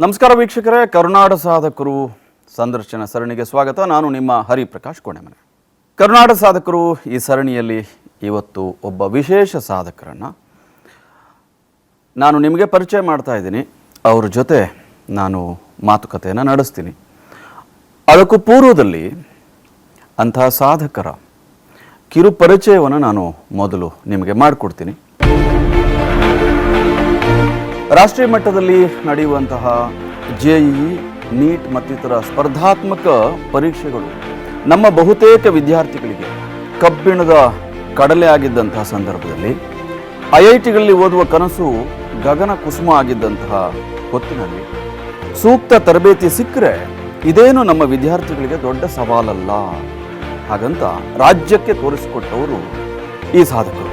ನಮಸ್ಕಾರ ವೀಕ್ಷಕರೇ, ಕರುನಾಡ ಸಾಧಕರು ಸಂದರ್ಶನ ಸರಣಿಗೆ ಸ್ವಾಗತ. ನಾನು ನಿಮ್ಮ ಹರಿಪ್ರಕಾಶ್ ಕೋಣೆಮನೆ. ಕರುನಾಡ ಸಾಧಕರು ಈ ಸರಣಿಯಲ್ಲಿ ಇವತ್ತು ಒಬ್ಬ ವಿಶೇಷ ಸಾಧಕರನ್ನು ನಾನು ನಿಮಗೆ ಪರಿಚಯ ಮಾಡ್ತಾ ಇದ್ದೀನಿ. ಅವ್ರ ಜೊತೆ ನಾನು ಮಾತುಕತೆಯನ್ನು ನಡೆಸ್ತೀನಿ. ಅದಕ್ಕೂ ಪೂರ್ವದಲ್ಲಿ ಅಂತಹ ಸಾಧಕರ ಕಿರು ಪರಿಚಯವನ್ನು ನಾನು ಮೊದಲು ನಿಮಗೆ ಮಾಡಿಕೊಡ್ತೀನಿ. ರಾಷ್ಟ್ರೀಯ ಮಟ್ಟದಲ್ಲಿ ನಡೆಯುವಂತಹ JEE, ನೀಟ್ ಮತ್ತಿತರ ಸ್ಪರ್ಧಾತ್ಮಕ ಪರೀಕ್ಷೆಗಳು ನಮ್ಮ ಬಹುತೇಕ ವಿದ್ಯಾರ್ಥಿಗಳಿಗೆ ಕಬ್ಬಿಣದ ಕಡಲೆ ಆಗಿದ್ದಂತಹ ಸಂದರ್ಭದಲ್ಲಿ IITಗಳಲ್ಲಿ ಓದುವ ಕನಸು ಗಗನ ಕುಸುಮ ಆಗಿದ್ದಂತಹ ಹೊತ್ತಿನಲ್ಲಿ ಸೂಕ್ತ ತರಬೇತಿ ಸಿಕ್ಕರೆ ಇದೇನು ನಮ್ಮ ವಿದ್ಯಾರ್ಥಿಗಳಿಗೆ ದೊಡ್ಡ ಸವಾಲಲ್ಲ, ಹಾಗಂತ ರಾಜ್ಯಕ್ಕೆ ತೋರಿಸಿಕೊಟ್ಟವರು ಈ ಸಾಧಕರು.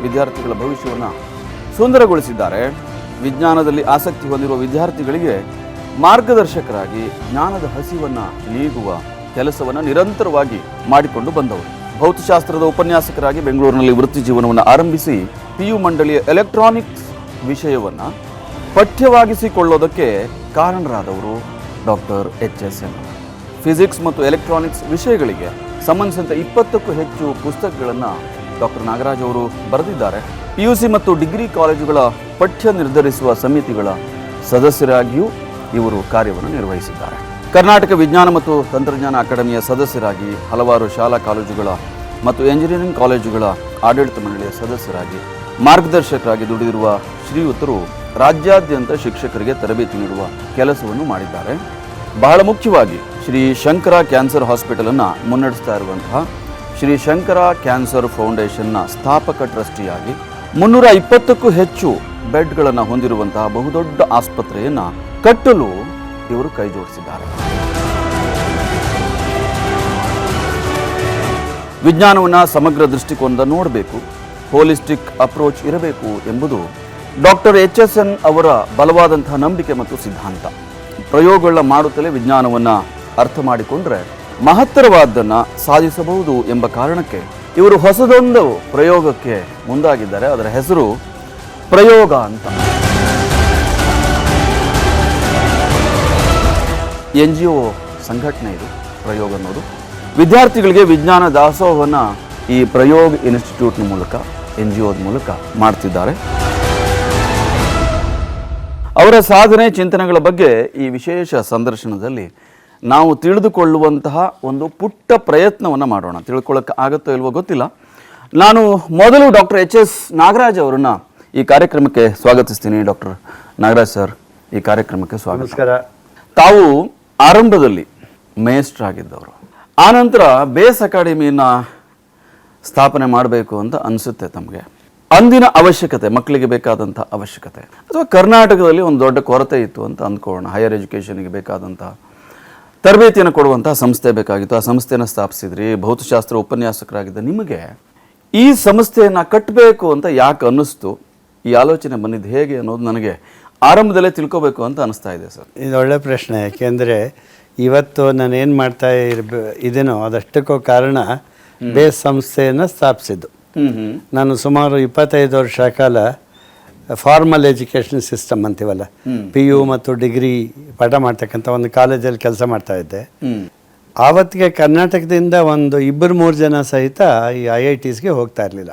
ವಿದ್ಯಾರ್ಥಿಗಳ ಭವಿಷ್ಯವನ್ನು ಸುಂದರಗೊಳಿಸಿದ್ದಾರೆ. ವಿಜ್ಞಾನದಲ್ಲಿ ಆಸಕ್ತಿ ಹೊಂದಿರುವ ವಿದ್ಯಾರ್ಥಿಗಳಿಗೆ ಮಾರ್ಗದರ್ಶಕರಾಗಿ ಜ್ಞಾನದ ಹಸಿವನ್ನು ನೀಗುವ ಕೆಲಸವನ್ನು ನಿರಂತರವಾಗಿ ಮಾಡಿಕೊಂಡು ಬಂದವರು. ಭೌತಶಾಸ್ತ್ರದ ಉಪನ್ಯಾಸಕರಾಗಿ ಬೆಂಗಳೂರಿನಲ್ಲಿ ವೃತ್ತಿ ಜೀವನವನ್ನು ಆರಂಭಿಸಿ PU ಮಂಡಳಿಯ ಎಲೆಕ್ಟ್ರಾನಿಕ್ಸ್ ವಿಷಯವನ್ನು ಪಠ್ಯವಾಗಿಸಿಕೊಳ್ಳೋದಕ್ಕೆ ಕಾರಣರಾದವರು ಡಾಕ್ಟರ್ HSN. ಫಿಸಿಕ್ಸ್ ಮತ್ತು ಎಲೆಕ್ಟ್ರಾನಿಕ್ಸ್ ವಿಷಯಗಳಿಗೆ ಸಂಬಂಧಿಸಿದಂತೆ 20ಕ್ಕೂ ಹೆಚ್ಚು ಪುಸ್ತಕಗಳನ್ನು ಡಾಕ್ಟರ್ ನಾಗರಾಜ್ ಅವರು ಬರೆದಿದ್ದಾರೆ. PUC ಮತ್ತು ಡಿಗ್ರಿ ಕಾಲೇಜುಗಳ ಪಠ್ಯ ನಿರ್ಧರಿಸುವ ಸಮಿತಿಗಳ ಸದಸ್ಯರಾಗಿಯೂ ಇವರು ಕಾರ್ಯವನ್ನು ನಿರ್ವಹಿಸಿದ್ದಾರೆ. ಕರ್ನಾಟಕ ವಿಜ್ಞಾನ ಮತ್ತು ತಂತ್ರಜ್ಞಾನ ಅಕಾಡೆಮಿಯ ಸದಸ್ಯರಾಗಿ, ಹಲವಾರು ಶಾಲಾ ಕಾಲೇಜುಗಳ ಮತ್ತು ಎಂಜಿನಿಯರಿಂಗ್ ಕಾಲೇಜುಗಳ ಆಡಳಿತ ಮಂಡಳಿಯ ಸದಸ್ಯರಾಗಿ, ಮಾರ್ಗದರ್ಶಕರಾಗಿ ದುಡಿದಿರುವ ಶ್ರೀಯುತರು ರಾಜ್ಯಾದ್ಯಂತ ಶಿಕ್ಷಕರಿಗೆ ತರಬೇತಿ ನೀಡುವ ಕೆಲಸವನ್ನು ಮಾಡಿದ್ದಾರೆ. ಬಹಳ ಮುಖ್ಯವಾಗಿ ಶ್ರೀ ಶಂಕರ ಕ್ಯಾನ್ಸರ್ ಹಾಸ್ಪಿಟಲನ್ನು ಮುನ್ನಡೆಸ್ತಾ ಇರುವಂತಹ ಶ್ರೀ ಶಂಕರ ಕ್ಯಾನ್ಸರ್ ಫೌಂಡೇಶನ್ನ ಸ್ಥಾಪಕ ಟ್ರಸ್ಟಿಯಾಗಿ 320ಕ್ಕೂ ಹೆಚ್ಚು ಬೆಡ್ಗಳನ್ನು ಹೊಂದಿರುವಂತಹ ಬಹುದೊಡ್ಡ ಆಸ್ಪತ್ರೆಯನ್ನು ಕಟ್ಟಲು ಇವರು ಕೈ ಜೋಡಿಸಿದ್ದಾರೆ. ವಿಜ್ಞಾನವನ್ನು ಸಮಗ್ರ ದೃಷ್ಟಿಕೋನದ ನೋಡಬೇಕು, ಹೋಲಿಸ್ಟಿಕ್ ಅಪ್ರೋಚ್ ಇರಬೇಕು ಎಂಬುದು ಡಾಕ್ಟರ್ HSN ಅವರ ಬಲವಾದಂತಹ ನಂಬಿಕೆ ಮತ್ತು ಸಿದ್ಧಾಂತ. ಪ್ರಯೋಗಗಳನ್ನ ಮಾಡುತ್ತಲೇ ವಿಜ್ಞಾನವನ್ನು ಅರ್ಥ ಮಾಡಿಕೊಂಡ್ರೆ ಮಹತ್ತರವಾದ್ದನ್ನು ಸಾಧಿಸಬಹುದು ಎಂಬ ಕಾರಣಕ್ಕೆ ಇವರು ಹೊಸದೊಂದು ಪ್ರಯೋಗಕ್ಕೆ ಮುಂದಾಗಿದ್ದಾರೆ. ಅದರ ಹೆಸರು ಪ್ರಯೋಗ ಅಂತ. NGO ಸಂಘಟನೆ ಇದು ಪ್ರಯೋಗ ಅನ್ನೋದು. ವಿದ್ಯಾರ್ಥಿಗಳಿಗೆ ವಿಜ್ಞಾನ ದಾಸೋಹವನ್ನು ಈ ಪ್ರಯೋಗ ಇನ್ಸ್ಟಿಟ್ಯೂಟ್ನ ಮೂಲಕ, NGOದ ಮೂಲಕ ಮಾಡ್ತಿದ್ದಾರೆ. ಅವರ ಸಾಧನೆ ಚಿಂತನೆಗಳ ಬಗ್ಗೆ ಈ ವಿಶೇಷ ಸಂದರ್ಶನದಲ್ಲಿ ನಾವು ತಿಳಿದುಕೊಳ್ಳುವಂತಹ ಒಂದು ಪುಟ್ಟ ಪ್ರಯತ್ನವನ್ನು ಮಾಡೋಣ. ತಿಳ್ಕೊಳ್ಳೋಕೆ ಆಗುತ್ತೋ ಇಲ್ವೋ ಗೊತ್ತಿಲ್ಲ. ನಾನು ಮೊದಲು ಡಾಕ್ಟರ್ HS ನಾಗರಾಜ್ ಅವರನ್ನು ಈ ಕಾರ್ಯಕ್ರಮಕ್ಕೆ ಸ್ವಾಗತಿಸ್ತೀನಿ. ಡಾಕ್ಟರ್ ನಾಗರಾಜ್ ಸರ್, ಈ ಕಾರ್ಯಕ್ರಮಕ್ಕೆ ಸ್ವಾಗತ. ನಮಸ್ಕಾರ. ತಾವು ಆರಂಭದಲ್ಲಿ ಮೇಸ್ಟರ್ ಆಗಿದ್ದವರು, ಆನಂತರ ಬೇಸ್ ಅಕಾಡೆಮಿಯನ್ನು ಸ್ಥಾಪನೆ ಮಾಡಬೇಕು ಅಂತ ಅನಿಸುತ್ತೆ ತಮಗೆ. ಅಂದಿನ ಅವಶ್ಯಕತೆ, ಮಕ್ಕಳಿಗೆ ಬೇಕಾದಂಥ ಅವಶ್ಯಕತೆ, ಅಥವಾ ಕರ್ನಾಟಕದಲ್ಲಿ ಒಂದು ದೊಡ್ಡ ಕೊರತೆ ಇತ್ತು ಅಂತ ಅಂದ್ಕೊಳ್ಳೋಣ. ಹೈಯರ್ ಎಜುಕೇಷನ್ಗೆ ಬೇಕಾದಂಥ ತರಬೇತಿಯನ್ನು ಕೊಡುವಂತಹ ಸಂಸ್ಥೆ ಬೇಕಾಗಿತ್ತು. ಆ ಸಂಸ್ಥೆಯನ್ನು ಸ್ಥಾಪಿಸಿದ್ರಿ. ಭೌತಶಾಸ್ತ್ರ ಉಪನ್ಯಾಸಕರಾಗಿದ್ದ ನಿಮಗೆ ಈ ಸಂಸ್ಥೆಯನ್ನು ಕಟ್ಟಬೇಕು ಅಂತ ಯಾಕೆ ಅನ್ನಿಸ್ತು? ಈ ಆಲೋಚನೆ ಬಂದಿದ್ದು ಹೇಗೆ ಅನ್ನೋದು ನನಗೆ ಆರಂಭದಲ್ಲೇ ತಿಳ್ಕೋಬೇಕು ಅಂತ ಅನಿಸ್ತಾ ಇದೆ ಸರ್. ಇದು ಒಳ್ಳೆ ಪ್ರಶ್ನೆ. ಯಾಕೆಂದರೆ ಇವತ್ತು ನಾನು ಏನು ಮಾಡ್ತಾ ಇದೇನೋ ಅದಷ್ಟಕ್ಕೂ ಕಾರಣ ಬೇಸ್ ಸಂಸ್ಥೆಯನ್ನು ಸ್ಥಾಪಿಸಿದ್ದು. ನಾನು ಸುಮಾರು 25 ವರ್ಷ ಕಾಲ ಫಾರ್ಮಲ್ ಎಜುಕೇಷನ್ ಸಿಸ್ಟಮ್ ಅಂತೀವಲ್ಲ, PU ಮತ್ತು ಡಿಗ್ರಿ ಪಾಠ ಮಾಡ್ತಕ್ಕಂಥ ಒಂದು ಕಾಲೇಜಲ್ಲಿ ಕೆಲಸ ಮಾಡ್ತಾ ಇದ್ದೆ. ಆವತ್ತಿಗೆ ಕರ್ನಾಟಕದಿಂದ ಒಂದು 2-3 ಜನ ಸಹಿತ ಈ IITsಗೆ ಹೋಗ್ತಾ ಇರಲಿಲ್ಲ.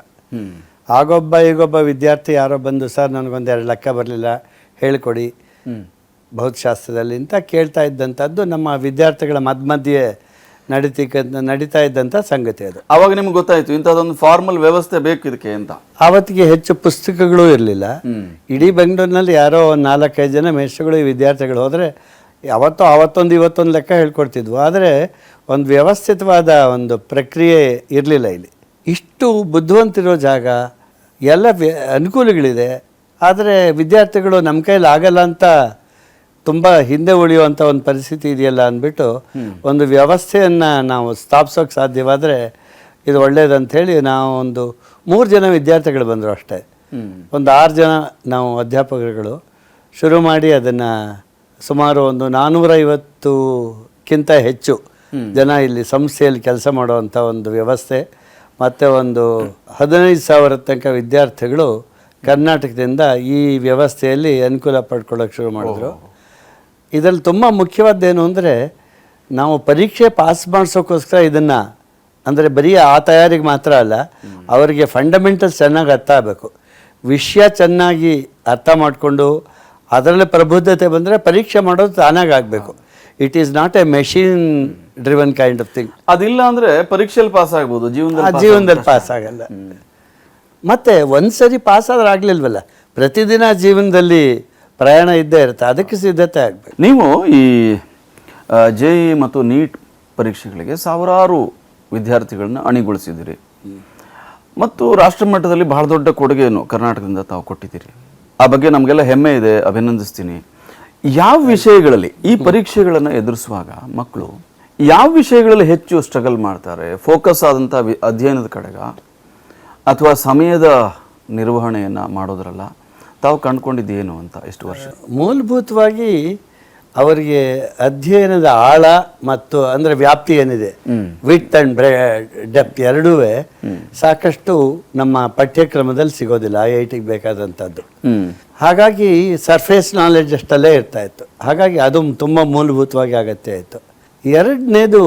ಈಗೊಬ್ಬ ವಿದ್ಯಾರ್ಥಿ ಯಾರೋ ಬಂದು, ಸರ್ ನನಗೊಂದು 2 ಲೆಕ್ಕ ಬರಲಿಲ್ಲ, ಹೇಳಿಕೊಡಿ ಭೌತಶಾಸ್ತ್ರದಲ್ಲಿ ಅಂತ ಕೇಳ್ತಾ ಇದ್ದಂಥದ್ದು ನಮ್ಮ ವಿದ್ಯಾರ್ಥಿಗಳ ಮಧ್ಯೆ ನಡೀತಾ ಇದ್ದಂಥ ಸಂಗತಿ ಅದು. ಅವಾಗ ನಿಮ್ಗೆ ಗೊತ್ತಾಯ್ತು ಇಂಥದ್ದೊಂದು ಫಾರ್ಮಲ್ ವ್ಯವಸ್ಥೆ ಬೇಕು ಇದಕ್ಕೆ ಅಂತ. ಆವತ್ತಿಗೆ ಹೆಚ್ಚು ಪುಸ್ತಕಗಳು ಇರಲಿಲ್ಲ. ಇಡೀ ಬೆಂಗಳೂರಿನಲ್ಲಿ ಯಾರೋ 4-5 ಜನ ಮೇಷ್ಟ್ರುಗಳು ಈ ವಿದ್ಯಾರ್ಥಿಗಳು ಹೋದರೆ ಇವತ್ತೊಂದು ಲೆಕ್ಕ ಹೇಳ್ಕೊಡ್ತಿದ್ವು. ಆದರೆ ಒಂದು ವ್ಯವಸ್ಥಿತವಾದ ಒಂದು ಪ್ರಕ್ರಿಯೆ ಇರಲಿಲ್ಲ ಇಲ್ಲಿ. ಇಷ್ಟು ಬುದ್ಧಿವಂತಿರೋ ಜಾಗ, ಎಲ್ಲ ಅನುಕೂಲಗಳಿದೆ. ಆದರೆ ವಿದ್ಯಾರ್ಥಿಗಳು ನಮ್ಮ ಕೈಲಿ ಆಗಲ್ಲ ಅಂತ ತುಂಬ ಹಿಂದೆ ಉಳಿಯುವಂಥ ಒಂದು ಪರಿಸ್ಥಿತಿ ಇದೆಯಲ್ಲ ಅಂದ್ಬಿಟ್ಟು ಒಂದು ವ್ಯವಸ್ಥೆಯನ್ನು ನಾವು ಸ್ಥಾಪಿಸೋಕೆ ಸಾಧ್ಯವಾದರೆ ಇದು ಒಳ್ಳೆಯದಂಥೇಳಿ ನಾವು ಒಂದು 3 ಜನ ವಿದ್ಯಾರ್ಥಿಗಳು ಬಂದರು ಅಷ್ಟೇ. ಒಂದು 6 ಜನ ನಾವು ಅಧ್ಯಾಪಕರುಗಳು ಶುರು ಮಾಡಿ ಅದನ್ನು ಸುಮಾರು ಒಂದು 450ಕ್ಕಿಂತ ಹೆಚ್ಚು ಜನ ಇಲ್ಲಿ ಸಂಸ್ಥೆಯಲ್ಲಿ ಕೆಲಸ ಮಾಡುವಂಥ ಒಂದು ವ್ಯವಸ್ಥೆ ಮತ್ತು ಒಂದು 15,000 ತನಕ ವಿದ್ಯಾರ್ಥಿಗಳು ಕರ್ನಾಟಕದಿಂದ ಈ ವ್ಯವಸ್ಥೆಯಲ್ಲಿ ಅನುಕೂಲ ಪಡ್ಕೊಳ್ಳೋಕೆ ಶುರು ಮಾಡಿದ್ರು. ಇದರಲ್ಲಿ ತುಂಬ ಮುಖ್ಯವಾದ್ದೇನು ಅಂದರೆ ನಾವು ಪರೀಕ್ಷೆ ಪಾಸ್ ಮಾಡಿಸೋಕ್ಕೋಸ್ಕರ ಇದನ್ನು ಅಂದರೆ ಬರೀ ಆ ತಯಾರಿಗೆ ಮಾತ್ರ ಅಲ್ಲ, ಅವರಿಗೆ ಫಂಡಮೆಂಟಲ್ಸ್ ಚೆನ್ನಾಗಿ ಅರ್ಥ ಆಗಬೇಕು. ವಿಷಯ ಚೆನ್ನಾಗಿ ಅರ್ಥ ಮಾಡಿಕೊಂಡು ಅದರಲ್ಲಿ ಪ್ರಬುದ್ಧತೆ ಬಂದರೆ ಪರೀಕ್ಷೆ ಮಾಡೋದು ತಾನಾಗಿ ಆಗಬೇಕು. It is not A machine driven kind of thing. ಅದಿಲ್ಲ ಅಂದರೆ ಪರೀಕ್ಷೆಯಲ್ಲಿ ಪಾಸ್ ಆಗ್ಬೋದು, ಜೀವನದಲ್ಲಿ ಪಾಸ್ ಆಗಲ್ಲ. ಮತ್ತು ಒಂದು ಸರಿ ಪಾಸ್ ಆದ್ರೆ ಆಗಲಿಲ್ವಲ್ಲ, ಪ್ರತಿದಿನ ಜೀವನದಲ್ಲಿ ಪ್ರಯಾಣ ಇದ್ದೇ ಇರುತ್ತೆ, ಅದಕ್ಕೆ ಸಿದ್ಧತೆ ಆಗಬೇಕು. ನೀವು ಈ JEE ಮತ್ತು ನೀಟ್ ಪರೀಕ್ಷೆಗಳಿಗೆ ಸಾವಿರಾರು ವಿದ್ಯಾರ್ಥಿಗಳನ್ನ ಅಣಿಗೊಳಿಸಿದ್ದೀರಿ ಮತ್ತು ರಾಷ್ಟ್ರ ಮಟ್ಟದಲ್ಲಿ ಬಹಳ ದೊಡ್ಡ ಕೊಡುಗೆಯನ್ನು ಕರ್ನಾಟಕದಿಂದ ತಾವು ಕೊಟ್ಟಿದ್ದೀರಿ. ಆ ಬಗ್ಗೆ ನಮಗೆಲ್ಲ ಹೆಮ್ಮೆ ಇದೆ, ಅಭಿನಂದಿಸ್ತೀನಿ. ಯಾವ ವಿಷಯಗಳಲ್ಲಿ ಈ ಪರೀಕ್ಷೆಗಳನ್ನು ಎದುರಿಸುವಾಗ ಮಕ್ಕಳು ಯಾವ ವಿಷಯಗಳಲ್ಲಿ ಹೆಚ್ಚು ಸ್ಟ್ರಗಲ್ ಮಾಡ್ತಾರೆ? ಫೋಕಸ್ ಆದಂಥ ಅಧ್ಯಯನದ ಕಡೆಗ ಅಥವಾ ಸಮಯದ ನಿರ್ವಹಣೆಯನ್ನು ಮಾಡೋದ್ರಲ್ಲ? ತಾವು ಕಂಡುಕೊಂಡಿದ್ದೇನು ಅಂತ ಎಷ್ಟು ವರ್ಷ? ಮೂಲಭೂತವಾಗಿ ಅವರಿಗೆ ಅಧ್ಯಯನದ ಆಳ ಮತ್ತು ಅಂದರೆ ವ್ಯಾಪ್ತಿ ಏನಿದೆ, ವಿಡ್ತ್ ಆ್ಯಂಡ್ ಡೆಪ್ತ್ ಎರಡೂ ಸಾಕಷ್ಟು ನಮ್ಮ ಪಠ್ಯಕ್ರಮದಲ್ಲಿ ಸಿಗೋದಿಲ್ಲ IITಗೆ ಬೇಕಾದಂಥದ್ದು. ಹಾಗಾಗಿ ಸರ್ಫೇಸ್ ನಾಲೆಡ್ಜ್ ಅಷ್ಟಲ್ಲೇ ಇರ್ತಾ ಇತ್ತು. ಹಾಗಾಗಿ ಅದು ತುಂಬ ಮೂಲಭೂತವಾಗಿ ಅಗತ್ಯ ಆಯಿತು. ಎರಡನೇದು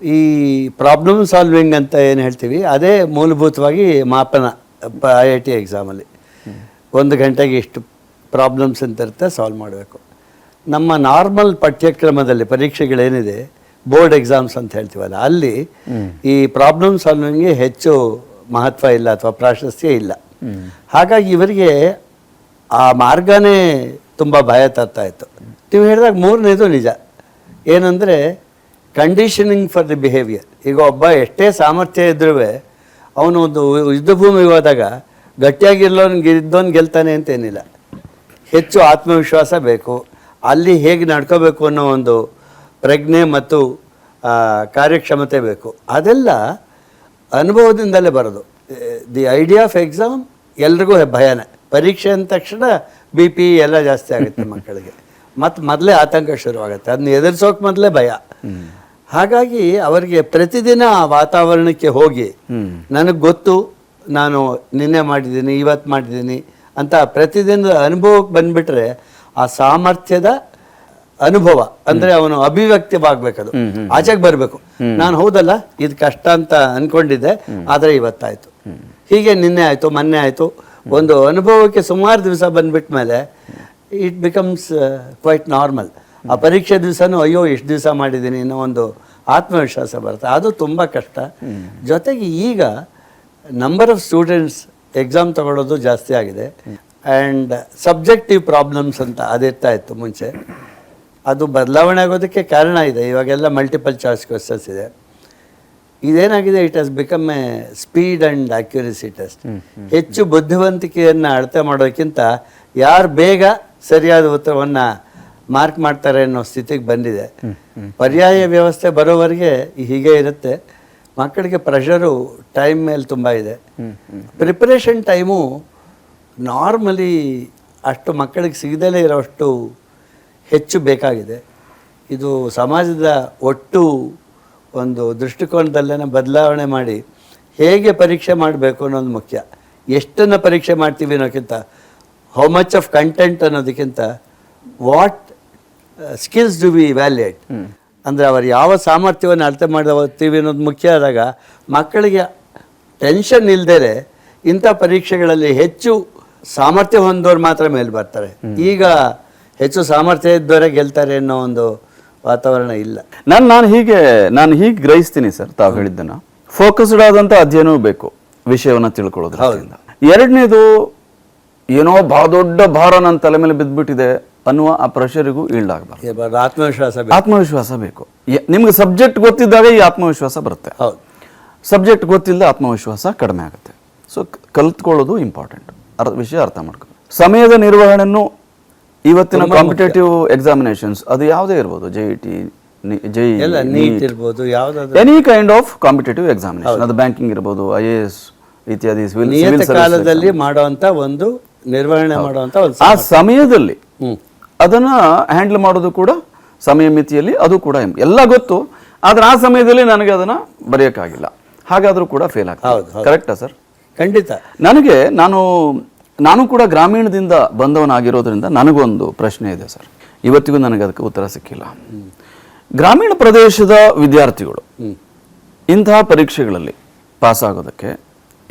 ಈ ಪ್ರಾಬ್ಲಮ್ ಸಾಲ್ವಿಂಗ್ ಅಂತ ಏನು ಹೇಳ್ತೀವಿ, ಅದೇ ಮೂಲಭೂತವಾಗಿ ಮಾಪನ IIT ಎಕ್ಸಾಮಲ್ಲಿ 1 ಗಂಟೆಗೆ ಇಷ್ಟು ಪ್ರಾಬ್ಲಮ್ಸ್ ಅಂತ ಇರುತ್ತೆ, ಸಾಲ್ವ್ ಮಾಡಬೇಕು. ನಮ್ಮ ನಾರ್ಮಲ್ ಪಠ್ಯಕ್ರಮದಲ್ಲಿ ಪರೀಕ್ಷೆಗಳೇನಿದೆ, ಬೋರ್ಡ್ ಎಕ್ಸಾಮ್ಸ್ ಅಂತ ಹೇಳ್ತೀವಲ್ಲ, ಅಲ್ಲಿ ಈ ಪ್ರಾಬ್ಲಮ್ ಸಾಲ್ವಿಂಗ್ಗೆ ಹೆಚ್ಚು ಮಹತ್ವ ಇಲ್ಲ ಅಥವಾ ಪ್ರಾಶಸ್ತ್ಯ ಇಲ್ಲ. ಹಾಗಾಗಿ ಇವರಿಗೆ ಆ ಮಾರ್ಗನೇ ತುಂಬ ಭಯ ತರ್ತಾ ಇತ್ತು. ನೀವು ಹೇಳಿದಾಗ 3ನೇದು ನಿಜ ಏನಂದರೆ ಕಂಡೀಷನಿಂಗ್ ಫಾರ್ ದಿ ಬಿಹೇವಿಯರ್. ಈಗ ಒಬ್ಬ ಎಷ್ಟೇ ಸಾಮರ್ಥ್ಯ ಇದ್ರೂ ಅವನು ಒಂದು ಯುದ್ಧ ಭೂಮಿಗೆ ಹೋದಾಗ ಗಟ್ಟಿಯಾಗಿರೋನ್ ಗೆಲ್ತಾನೆ ಅಂತೇನಿಲ್ಲ. ಹೆಚ್ಚು ಆತ್ಮವಿಶ್ವಾಸ ಬೇಕು, ಅಲ್ಲಿ ಹೇಗೆ ನಡ್ಕೋಬೇಕು ಅನ್ನೋ ಒಂದು ಪ್ರಜ್ಞೆ ಮತ್ತು ಕಾರ್ಯಕ್ಷಮತೆ ಬೇಕು. ಅದೆಲ್ಲ ಅನುಭವದಿಂದಲೇ ಬರೋದು. ದಿ ಐಡಿಯಾ ಆಫ್ ಎಕ್ಸಾಮ್ ಎಲ್ರಿಗೂ ಭಯನೇ. ಪರೀಕ್ಷೆ ಅಂದ ತಕ್ಷಣ BP ಎಲ್ಲ ಜಾಸ್ತಿ ಆಗುತ್ತೆ ಮಕ್ಕಳಿಗೆ, ಮತ್ತು ಮೊದಲೇ ಆತಂಕ ಶುರುವಾಗುತ್ತೆ, ಅದನ್ನ ಎದುರಿಸೋಕೆ ಮೊದಲೇ ಭಯ. ಹಾಗಾಗಿ ಅವರಿಗೆ ಪ್ರತಿದಿನ ಆ ವಾತಾವರಣಕ್ಕೆ ಹೋಗಿ ನನಗೆ ಗೊತ್ತು, ನಾನು ನಿನ್ನೆ ಮಾಡಿದ್ದೀನಿ, ಇವತ್ತು ಮಾಡಿದ್ದೀನಿ ಅಂತ ಪ್ರತಿದಿನದ ಅನುಭವಕ್ಕೆ ಬಂದ್ಬಿಟ್ರೆ ಆ ಸಾಮರ್ಥ್ಯದ ಅನುಭವ ಅಂದರೆ ಅವನು ಅಭಿವ್ಯಕ್ತವಾಗಬೇಕದು, ಆಚೆಗೆ ಬರಬೇಕು. ನಾನು ಹೌದಲ್ಲ ಇದು ಕಷ್ಟ ಅಂತ ಅನ್ಕೊಂಡಿದ್ದೆ, ಆದರೆ ಇವತ್ತಾಯಿತು, ಹೀಗೆ ನಿನ್ನೆ ಆಯಿತು, ಮೊನ್ನೆ ಆಯಿತು. ಒಂದು ಅನುಭವಕ್ಕೆ ಸುಮಾರು ದಿವಸ ಬಂದ್ಬಿಟ್ಟ ಮೇಲೆ ಇಟ್ ಬಿಕಮ್ಸ್ ಕ್ವೈಟ್ ನಾರ್ಮಲ್. ಆ ಪರೀಕ್ಷೆ ದಿವಸನೂ ಅಯ್ಯೋ ಎಷ್ಟು ದಿವಸ ಮಾಡಿದ್ದೀನಿ ಅನ್ನೋ ಒಂದು ಆತ್ಮವಿಶ್ವಾಸ ಬರುತ್ತೆ. ಅದು ತುಂಬ ಕಷ್ಟ. ಜೊತೆಗೆ ಈಗ ನಂಬರ್ ಆಫ್ ಸ್ಟೂಡೆಂಟ್ಸ್ ಎಕ್ಸಾಮ್ ತಗೊಳ್ಳೋದು ಜಾಸ್ತಿ ಆಗಿದೆ. ಆ್ಯಂಡ್ ಸಬ್ಜೆಕ್ಟಿವ್ ಪ್ರಾಬ್ಲಮ್ಸ್ ಅಂತ ಅದಿರ್ತಾ ಇತ್ತು ಮುಂಚೆ, ಅದು ಬದಲಾವಣೆ ಆಗೋದಕ್ಕೆ ಕಾರಣ ಇದೆ. ಇವಾಗೆಲ್ಲ ಮಲ್ಟಿಪಲ್ ಚಾಯ್ಸ್ ಕ್ವೆಶ್ಚನ್ಸ್ ಇದೆ. ಇದೇನಾಗಿದೆ, it has become a speed and accuracy test. ಹೆಚ್ಚು ಬುದ್ಧಿವಂತಿಕೆಯನ್ನು ಅಳತೆ ಮಾಡೋಕ್ಕಿಂತ ಯಾರು ಬೇಗ ಸರಿಯಾದ ಉತ್ತರವನ್ನು ಮಾರ್ಕ್ ಮಾಡ್ತಾರೆ ಅನ್ನೋ ಸ್ಥಿತಿಗೆ ಬಂದಿದೆ. ಪರ್ಯಾಯ ವ್ಯವಸ್ಥೆ ಬರೋವರೆಗೆ ಹೀಗೆ ಇರುತ್ತೆ. ಮಕ್ಕಳಿಗೆ ಪ್ರೆಷರು ಟೈಮ್ ಮೇಲೆ ತುಂಬ ಇದೆ. ಪ್ರಿಪರೇಷನ್ ಟೈಮು ನಾರ್ಮಲಿ ಅಷ್ಟು ಮಕ್ಕಳಿಗೆ ಸಿಗದಲೇ ಇರೋಷ್ಟು ಹೆಚ್ಚು ಬೇಕಾಗಿದೆ. ಇದು ಸಮಾಜದ ಒಟ್ಟು ಒಂದು ದೃಷ್ಟಿಕೋನದಲ್ಲೇ ಬದಲಾವಣೆ ಮಾಡಿ ಹೇಗೆ ಪರೀಕ್ಷೆ ಮಾಡಬೇಕು ಅನ್ನೋದು ಮುಖ್ಯ. ಎಷ್ಟನ್ನು ಪರೀಕ್ಷೆ ಮಾಡ್ತೀವಿ ಅನ್ನೋಕ್ಕಿಂತ, ಹೌ ಮಚ್ ಆಫ್ ಕಂಟೆಂಟ್ ಅನ್ನೋದಕ್ಕಿಂತ what skills do we evaluate ಅಂದರೆ ಅವರು ಯಾವ ಸಾಮರ್ಥ್ಯವನ್ನು ಅಳತೆ ಮಾಡ್ತೀವಿ ಅನ್ನೋದು ಮುಖ್ಯ ಆದಾಗ ಮಕ್ಕಳಿಗೆ ಟೆನ್ಷನ್ ಇಲ್ದೇ ಇಂಥ ಪರೀಕ್ಷೆಗಳಲ್ಲಿ ಹೆಚ್ಚು ಸಾಮರ್ಥ್ಯ ಹೊಂದೋರು ಮಾತ್ರ ಮೇಲೆ ಬರ್ತಾರೆ. ಈಗ ಹೆಚ್ಚು ಸಾಮರ್ಥ್ಯ ಇದ್ದವರೇ ಗೆಲ್ತಾರೆ ಅನ್ನೋ ಒಂದು ವಾತಾವರಣ ಇಲ್ಲ. ನಾನು ಹೀಗೆ ಗ್ರಹಿಸ್ತೀನಿ ಸರ್ ತಾವು ಹೇಳಿದ್ದನ್ನ. ಫೋಕಸ್ಡ್ ಆದಂಥ ಅಧ್ಯಯನವೂ ಬೇಕು ವಿಷಯವನ್ನು ತಿಳ್ಕೊಳ್ಳೋದ್ರಿಂದ. ಎರಡನೇದು, ಏನೋ ಬಹಳ ದೊಡ್ಡ ಭಾರ ನನ್ನ ತಲೆ ಮೇಲೆ ಬಿದ್ದುಬಿಟ್ಟಿದೆ ಅನ್ನುವ ಆ ಪ್ರೆಷರಿಗೂ ಈಲ್ಡಾಗಬಾರ್ದು. ಆತ್ಮವಿಶ್ವಾಸ ಬೇಕು. ನಿಮ್ಗೆ ಸಬ್ಜೆಕ್ಟ್ ಗೊತ್ತಿದ್ದಾಗ ಈ ಆತ್ಮವಿಶ್ವಾಸ ಬರುತ್ತೆ. ಹೌದು, ಸಬ್ಜೆಕ್ಟ್ ಗೊತ್ತಿಲ್ಲದೆ ಆತ್ಮವಿಶ್ವಾಸ ಕಡಿಮೆ ಆಗುತ್ತೆ. ಸೊ ಕಲ್ತ್ಕೊಳ್ಳೋದು ಇಂಪಾರ್ಟೆಂಟ್. ವಿಷಯ ಅರ್ಥ ಮಾಡ್ಕೊ. ಸಮಯದ ನಿರ್ವಹಣೆಯನ್ನು ಇವತ್ತಿನ ಕಾಂಪಿಟೇಟಿವ್ ಎಕ್ಸಾಮಿನೇಷನ್ಸ್ ಅದು ಯಾವುದೇ ಇರ್ಬೋದು, JET, JEE, ಎಲ್ಲ ನೀಟ್ ಇರ್ಬೋದು, ಯಾವ್ದಾದ್ರು any kind of competitive examination, ಅದು ಬ್ಯಾಂಕಿಂಗ್ ಇರ್ಬೋದು, IAS ಇತ್ಯಾದಿ, ನಿಯತ ಕಾಲದಲ್ಲಿ ಮಾಡುವಂತ ಒಂದು ನಿರ್ವಹಣೆ ಮಾಡುವಂತ ಒಂದು ಆ ಸಮಯದಲ್ಲಿ ಅದನ್ನ ಹ್ಯಾಂಡಲ್ ಮಾಡೋದು ಕೂಡ ಸಮಯ ಮಿತಿಯಲ್ಲಿ, ಅದು ಕೂಡ ಎಲ್ಲ ಗೊತ್ತು, ಆದ್ರೆ ಆ ಸಮಯದಲ್ಲಿ ನನಗೆ ಅದನ್ನ ಬರೆಯೋಕ್ಕಾಗಿಲ್ಲ, ಹಾಗಾದ್ರೂ ಕೂಡ ಫೇಲ್ ಆಗ್ತದೆ. ಕರೆಕ್ಟಾ ಸರ್? ಖಂಡಿತ. ನನಗೆ ನಾನು ಕೂಡ ಗ್ರಾಮೀಣದಿಂದ ಬಂದವನಾಗಿರೋದ್ರಿಂದ ನನಗೊಂದು ಪ್ರಶ್ನೆ ಇದೆ ಸರ್, ಇವತ್ತಿಗೂ ನನಗೆ ಅದಕ್ಕೆ ಉತ್ತರ ಸಿಕ್ಕಿಲ್ಲ. ಗ್ರಾಮೀಣ ಪ್ರದೇಶದ ವಿದ್ಯಾರ್ಥಿಗಳು ಇಂತಹ ಪರೀಕ್ಷೆಗಳಲ್ಲಿ ಪಾಸ್ ಆಗೋದಕ್ಕೆ,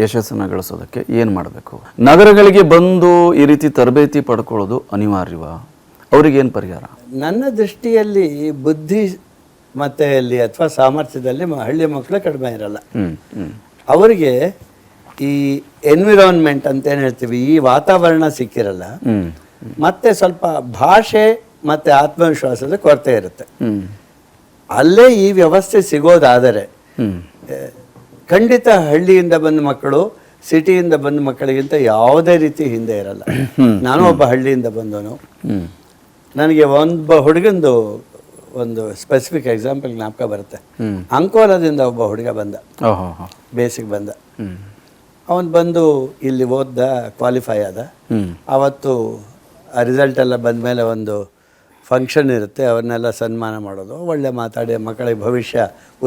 ಯಶಸ್ಸನ್ನು ಗಳಿಸೋದಕ್ಕೆ ಏನು ಮಾಡಬೇಕು? ನಗರಗಳಿಗೆ ಬಂದು ಈ ರೀತಿ ತರಬೇತಿ ಪಡ್ಕೊಳ್ಳೋದು ಅನಿವಾರ್ಯವಾ? ಅವ್ರಿಗೇನು ಪರಿಹಾರ? ನನ್ನ ದೃಷ್ಟಿಯಲ್ಲಿ ಬುದ್ಧಿ ಮತ್ತೆ ಅಲ್ಲಿ ಅಥವಾ ಸಾಮರ್ಥ್ಯದಲ್ಲಿ ಹಳ್ಳಿ ಮಕ್ಕಳು ಕಡಿಮೆ ಇರಲ್ಲ. ಅವರಿಗೆ ಈ ಎನ್ವಿರಾನ್ಮೆಂಟ್ ಅಂತ ಏನು ಹೇಳ್ತೀವಿ, ಈ ವಾತಾವರಣ ಸಿಕ್ಕಿರಲ್ಲ, ಮತ್ತೆ ಸ್ವಲ್ಪ ಭಾಷೆ ಮತ್ತೆ ಆತ್ಮವಿಶ್ವಾಸದ ಕೊರತೆ ಇರುತ್ತೆ. ಅಲ್ಲೇ ಈ ವ್ಯವಸ್ಥೆ ಸಿಗೋದಾದರೆ ಖಂಡಿತ ಹಳ್ಳಿಯಿಂದ ಬಂದ ಮಕ್ಕಳು ಸಿಟಿಯಿಂದ ಬಂದ ಮಕ್ಕಳಿಗಿಂತ ಯಾವುದೇ ರೀತಿ ಹಿಂದೆ ಇರಲ್ಲ. ನಾನು ಒಬ್ಬ ಹಳ್ಳಿಯಿಂದ ಬಂದವನು. ನನಗೆ ಹುಡುಗಂದು ಒಂದು ಸ್ಪೆಸಿಫಿಕ್ ಎಕ್ಸಾಂಪಲ್ ಜ್ಞಾಪಕ ಬರುತ್ತೆ. ಅಂಕೋಲಾದಿಂದ ಒಬ್ಬ ಹುಡುಗ ಬಂದ, ಬೇಸಿಕ್ ಬಂದ. ಅವನು ಬಂದು ಇಲ್ಲಿ ಓದ್ದ, ಕ್ವಾಲಿಫೈ ಆದ. ಅವತ್ತು ಆ ರಿಸಲ್ಟ್ ಎಲ್ಲ ಬಂದಮೇಲೆ ಒಂದು ಫಂಕ್ಷನ್ ಇರುತ್ತೆ, ಅವ್ರನ್ನೆಲ್ಲ ಸನ್ಮಾನ ಮಾಡೋದು, ಒಳ್ಳೆ ಮಾತಾಡಿ ಮಕ್ಕಳಿಗೆ ಭವಿಷ್ಯ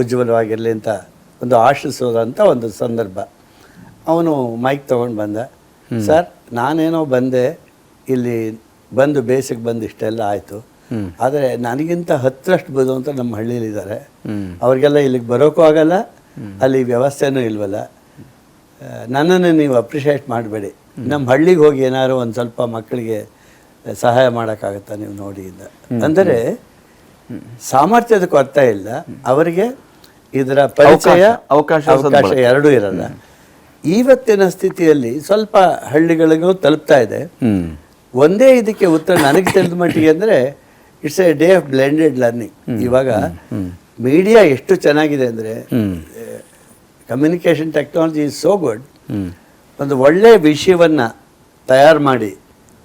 ಉಜ್ವಲವಾಗಿರಲಿ ಅಂತ ಒಂದು ಆಶಿಸೋದಂಥ ಒಂದು ಸಂದರ್ಭ. ಅವನು ಮೈಕ್ ತೊಗೊಂಡು ಬಂದ, ಸರ್ ನಾನೇನೋ ಬಂದೆ, ಇಲ್ಲಿ ಬಂದು ಬೇಸಿಗೆ ಬಂದು ಇಷ್ಟೆಲ್ಲ ಆಯಿತು, ಆದರೆ ನನಗಿಂತ 10ರಷ್ಟು ಬದುವಂತ ನಮ್ಮ ಹಳ್ಳಿಲಿದ್ದಾರೆ, ಅವ್ರಿಗೆಲ್ಲ ಇಲ್ಲಿಗೆ ಬರೋಕ್ಕೂ ಆಗಲ್ಲ, ಅಲ್ಲಿ ವ್ಯವಸ್ಥೆನೂ ಇಲ್ವಲ್ಲ, ನನ್ನನ್ನು ನೀವು ಅಪ್ರಿಷಿಯೇಟ್ ಮಾಡಬೇಡಿ, ನಮ್ಮ ಹಳ್ಳಿಗೆ ಹೋಗಿ ಏನಾದ್ರು ಒಂದು ಸ್ವಲ್ಪ ಮಕ್ಕಳಿಗೆ ಸಹಾಯ ಮಾಡೋಕ್ಕಾಗತ್ತಾ ನೀವು ನೋಡಿ ಇಂದ. ಅಂದರೆ ಸಾಮರ್ಥ್ಯದ ಕೊರತೆ ಇಲ್ಲ, ಅವರಿಗೆ ಇದರ ಪರಿಚಯ ಅವಕಾಶ ಎರಡೂ ಇರಲ್ಲ. ಇವತ್ತಿನ ಸ್ಥಿತಿಯಲ್ಲಿ ಸ್ವಲ್ಪ ಹಳ್ಳಿಗಳಿಗೂ ತಲುಪ್ತಾ ಇದೆ. ಒಂದೇ ಇದಕ್ಕೆ ಉತ್ತರ ನನಗೆ ತಿಳಿದ ಮಟ್ಟಿಗೆ ಅಂದರೆ it's A day of blended learning. ಇವಾಗ ಮೀಡಿಯಾ ಎಷ್ಟು ಚೆನ್ನಾಗಿದೆ ಅಂದರೆ, communication technology is so good. ಒಂದು ಒಳ್ಳೆಯ ವಿಷಯವನ್ನು ತಯಾರು ಮಾಡಿ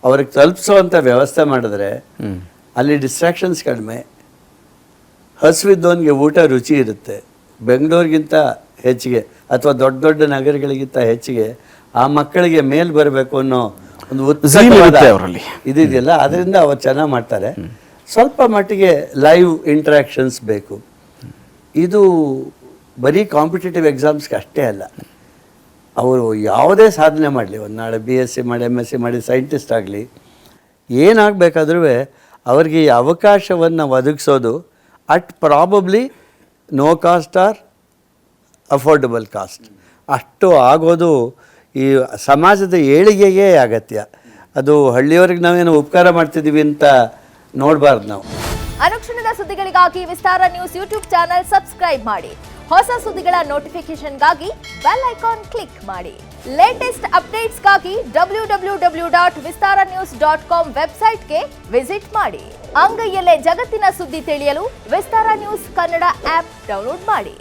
ಅವ್ರಿಗೆ ತಲುಪಿಸೋವಂಥ ವ್ಯವಸ್ಥೆ ಮಾಡಿದ್ರೆ ಅಲ್ಲಿ ಡಿಸ್ಟ್ರಾಕ್ಷನ್ಸ್ ಕಡಿಮೆ, ಹಸುವಿದ್ದವನಿಗೆ ಊಟ ರುಚಿ ಇರುತ್ತೆ. ಬೆಂಗಳೂರಿಗಿಂತ ಹೆಚ್ಚಿಗೆ ಅಥವಾ ದೊಡ್ಡ ದೊಡ್ಡ ನಗರಗಳಿಗಿಂತ ಹೆಚ್ಚಿಗೆ ಆ ಮಕ್ಕಳಿಗೆ ಮೇಲ್ ಬರಬೇಕು ಅನ್ನೋ ಒಂದು ಉತ್ಸಾಹ ಇದೆಯಲ್ಲ, ಅದರಿಂದ ಅವ್ರು ಚೆನ್ನಾಗಿ ಮಾಡ್ತಾರೆ. ಸ್ವಲ್ಪ ಮಟ್ಟಿಗೆ ಲೈವ್ ಇಂಟ್ರಾಕ್ಷನ್ಸ್ ಬೇಕು. ಇದು ಬರೀ ಕಾಂಪಿಟೇಟಿವ್ ಎಕ್ಸಾಮ್ಸ್ಗೆ ಅಷ್ಟೇ ಅಲ್ಲ, ಅವರು ಯಾವುದೇ ಸಾಧನೆ ಮಾಡಲಿ, ಒಂದು ನಾಳೆ BSc ಮಾಡಿ MSc ಮಾಡಿ ಸೈಂಟಿಸ್ಟ್ ಆಗಲಿ, ಏನಾಗಬೇಕಾದ್ರೂ ಅವ್ರಿಗೆ ಈ ಅವಕಾಶವನ್ನು ಒದಗಿಸೋದು at probably no cost or affordable cost. ಅಷ್ಟು ಆಗೋದು ಈ ಸಮಾಜದ ಏಳಿಗೆಯೇ ಅಗತ್ಯ. ಅದು ಹಳ್ಳಿಯವರಿಗೆ ನಾವೇನು ಉಪಕಾರ ಮಾಡ್ತಿದ್ದೀವಿ ಅಂತ ನೋಡಬಾರ್ದು ನಾವು. ಅನುಕ್ಷಣದ ಸುದ್ದಿಗಳಿಗಾಗಿ ವಿಸ್ತಾರ ನ್ಯೂಸ್ ಯೂಟ್ಯೂಬ್ ಚಾನೆಲ್ ಸಬ್ಸ್ಕ್ರೈಬ್ ಮಾಡಿ. ಹೊಸ ಸುದ್ದಿಗಳ ನೋಟಿಫಿಕೇಶನ್ಗಾಗಿ ಬೆಲ್ ಐಕಾನ್ ಕ್ಲಿಕ್ ಮಾಡಿ. ಲೇಟೆಸ್ಟ್ ಅಪ್ಡೇಟ್ಸ್ಗಾಗಿ www.vistaranews.com ವೆಬ್ಸೈಟ್ಗೆ ವಿಸಿಟ್ ಮಾಡಿ. ಅಂಗೈಯಲ್ಲೇ ಜಗತ್ತಿನ ಸುದ್ದಿ ತಿಳಿಯಲು ವಿಸ್ತಾರ ನ್ಯೂಸ್ ಕನ್ನಡ ಆಪ್ ಡೌನ್ಲೋಡ್ ಮಾಡಿ.